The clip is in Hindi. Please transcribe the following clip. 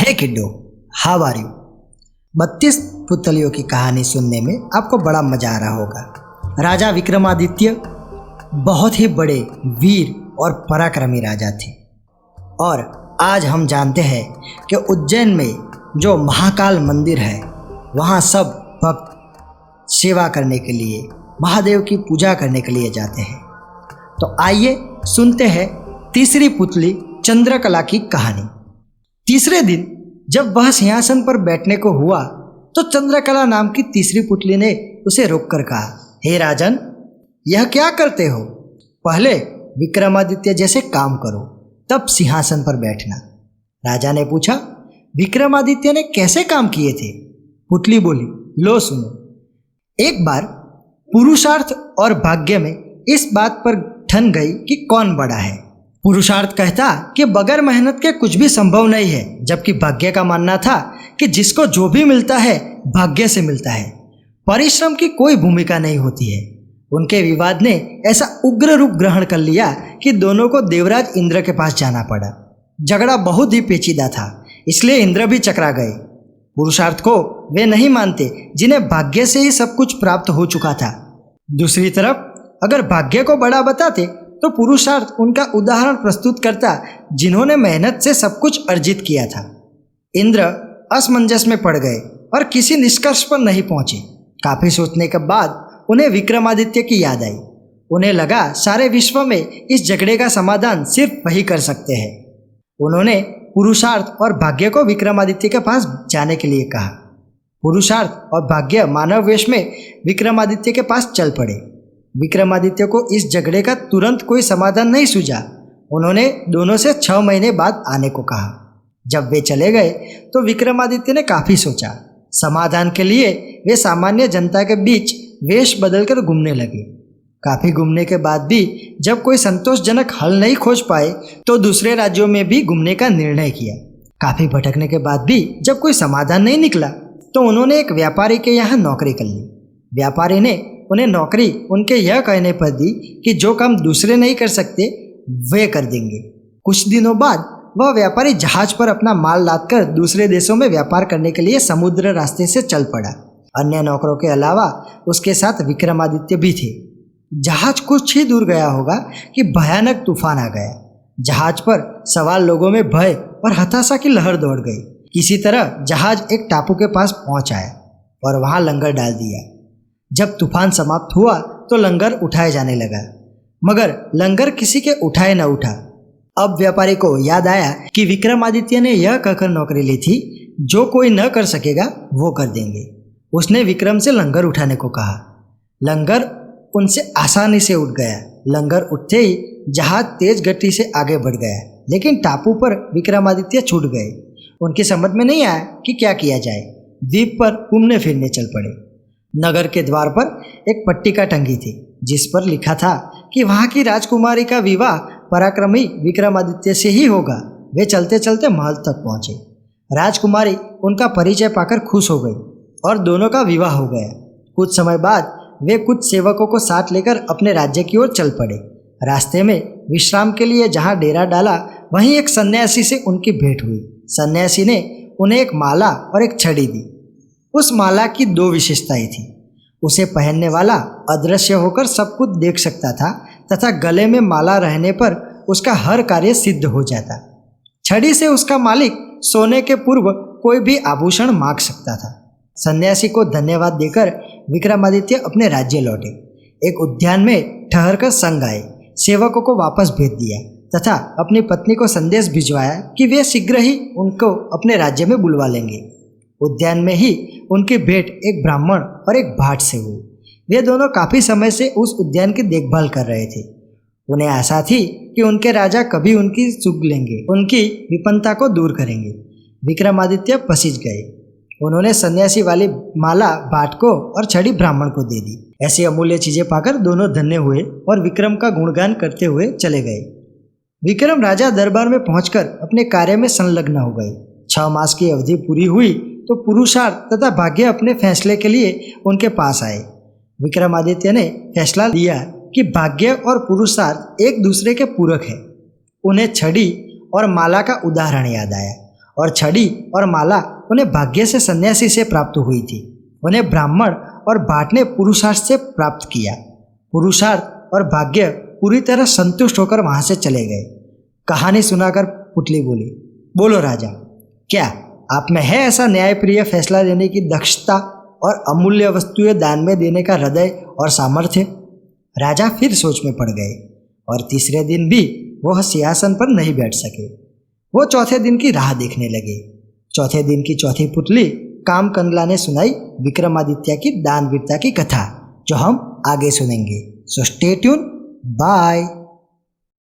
Hey kiddo, how are you. 32 पुतलियों की कहानी सुनने में आपको बड़ा मजा आ रहा होगा। राजा विक्रमादित्य बहुत ही बड़े वीर और पराक्रमी राजा थे और आज हम जानते हैं कि उज्जैन में जो महाकाल मंदिर है वहाँ सब भक्त सेवा करने के लिए, महादेव की पूजा करने के लिए जाते हैं। तो आइए सुनते हैं तीसरी पुतली चंद्रकला की कहानी। तीसरे दिन जब वह सिंहासन पर बैठने को हुआ तो चंद्रकला नाम की तीसरी पुतली ने उसे रोककर कहा, हे राजन, यह क्या करते हो? पहले विक्रमादित्य जैसे काम करो, तब सिंहासन पर बैठना। राजा ने पूछा, विक्रमादित्य ने कैसे काम किए थे? पुतली बोली, लो सुनो। एक बार पुरुषार्थ और भाग्य में इस बात पर ठन गई कि कौन बड़ा है। पुरुषार्थ कहता कि बगैर मेहनत के कुछ भी संभव नहीं है, जबकि भाग्य का मानना था कि जिसको जो भी मिलता है भाग्य से मिलता है, परिश्रम की कोई भूमिका नहीं होती है। उनके विवाद ने ऐसा उग्र रूप ग्रहण कर लिया कि दोनों को देवराज इंद्र के पास जाना पड़ा। झगड़ा बहुत ही पेचीदा था, इसलिए इंद्र भी चकरा गए। पुरुषार्थ को वे नहीं मानते जिन्हें भाग्य से ही सब कुछ प्राप्त हो चुका था। दूसरी तरफ अगर भाग्य को बड़ा बताते तो पुरुषार्थ उनका उदाहरण प्रस्तुत करता जिन्होंने मेहनत से सब कुछ अर्जित किया था। इंद्र असमंजस में पड़ गए और किसी निष्कर्ष पर नहीं पहुंचे। काफी सोचने के बाद उन्हें विक्रमादित्य की याद आई। उन्हें लगा सारे विश्व में इस झगड़े का समाधान सिर्फ वही कर सकते हैं। उन्होंने पुरुषार्थ और भाग्य को विक्रमादित्य के पास जाने के लिए कहा। पुरुषार्थ और भाग्य मानव वेश में विक्रमादित्य के पास चल पड़े। विक्रमादित्य को इस झगड़े का तुरंत कोई समाधान नहीं सूझा। उन्होंने दोनों से 6 महीने बाद आने को कहा। जब वे चले गए तो विक्रमादित्य ने काफ़ी सोचा। समाधान के लिए वे सामान्य जनता के बीच वेश बदलकर घूमने लगे। काफ़ी घूमने के बाद भी जब कोई संतोषजनक हल नहीं खोज पाए तो दूसरे राज्यों में भी घूमने का निर्णय किया। काफ़ी भटकने के बाद भी जब कोई समाधान नहीं निकला तो उन्होंने एक व्यापारी के यहाँ नौकरी कर ली। व्यापारी ने उन्हें नौकरी उनके यह कहने पर दी कि जो काम दूसरे नहीं कर सकते वे कर देंगे। कुछ दिनों बाद वह व्यापारी जहाज पर अपना माल लादकर दूसरे देशों में व्यापार करने के लिए समुद्र रास्ते से चल पड़ा। अन्य नौकरों के अलावा उसके साथ विक्रमादित्य भी थे। जहाज कुछ ही दूर गया होगा कि भयानक तूफान आ गया। जहाज पर सवार लोगों में भय और हताशा की लहर दौड़ गई। किसी तरह जहाज एक टापू के पास पहुंच आया और वहां लंगर डाल दिया। जब तूफान समाप्त हुआ तो लंगर उठाए जाने लगा, मगर लंगर किसी के उठाए न उठा। अब व्यापारी को याद आया कि विक्रमादित्य ने यह कहकर नौकरी ली थी, जो कोई न कर सकेगा वो कर देंगे। उसने विक्रम से लंगर उठाने को कहा। लंगर उनसे आसानी से उठ गया। लंगर उठते ही जहाज तेज गति से आगे बढ़ गया, लेकिन टापू पर विक्रमादित्य छूट गए। उनकी समझ में नहीं आया कि क्या किया जाए। द्वीप पर घूमने फिरने चल पड़े। नगर के द्वार पर एक पट्टिका टंगी थी जिस पर लिखा था कि वहाँ की राजकुमारी का विवाह पराक्रमी विक्रमादित्य से ही होगा। वे चलते चलते महल तक पहुँचे। राजकुमारी उनका परिचय पाकर खुश हो गई और दोनों का विवाह हो गया। कुछ समय बाद वे कुछ सेवकों को साथ लेकर अपने राज्य की ओर चल पड़े। रास्ते में विश्राम के लिए जहाँ डेरा डाला वहीं एक सन्यासी से उनकी भेंट हुई। सन्यासी ने उन्हें एक माला और एक छड़ी दी। उस माला की 2 विशेषताएं थी। उसे पहनने वाला अदृश्य होकर सब कुछ देख सकता था तथा गले में माला रहने पर उसका हर कार्य सिद्ध हो जाता। छड़ी से उसका मालिक सोने के पूर्व कोई भी आभूषण मांग सकता था। सन्यासी को धन्यवाद देकर विक्रमादित्य अपने राज्य लौटे। एक उद्यान में ठहरकर संग आए। सेवकों को वापस भेज दिया तथा अपनी पत्नी को संदेश भिजवाया कि वे शीघ्र ही उनको अपने राज्य में बुलवा लेंगे। उद्यान में ही उनकी भेंट एक ब्राह्मण और एक भाट से हुई। वे दोनों काफ़ी समय से उस उद्यान की देखभाल कर रहे थे। उन्हें आशा थी कि उनके राजा कभी उनकी सुध लेंगे, उनकी विपन्नता को दूर करेंगे। विक्रमादित्य पसीज गए। उन्होंने सन्यासी वाली माला भाट को और छड़ी ब्राह्मण को दे दी। ऐसी अमूल्य चीजें पाकर दोनों धन्य हुए और विक्रम का गुणगान करते हुए चले गए। विक्रम राजा दरबार में पहुंचकर अपने कार्य में संलग्न हो गए। 6 मास की अवधि पूरी हुई तो पुरुषार्थ तथा भाग्य अपने फैसले के लिए उनके पास आए। विक्रमादित्य ने फैसला लिया कि भाग्य और पुरुषार्थ एक दूसरे के पूरक है। उन्हें छड़ी और माला का उदाहरण याद आया और छड़ी और माला उन्हें भाग्य से सन्यासी से प्राप्त हुई थी। उन्हें ब्राह्मण और भाट ने पुरुषार्थ से प्राप्त किया। पुरुषार्थ और भाग्य पूरी तरह संतुष्ट होकर वहां से चले गए। कहानी सुनाकर पुतली बोली, बोलो राजा, क्या आप में है ऐसा न्यायप्रिय फैसला लेने की दक्षता और अमूल्य वस्तुएं दान में देने का हृदय और सामर्थ्य? राजा फिर सोच में पड़ गए और तीसरे दिन भी वह सिंहासन पर नहीं बैठ सके। वो चौथे दिन की राह देखने लगे। चौथे दिन की चौथी पुतली कामकंगला ने सुनाई विक्रमादित्य की दानवीरता की कथा, जो हम आगे सुनेंगे। So stay tune, bye.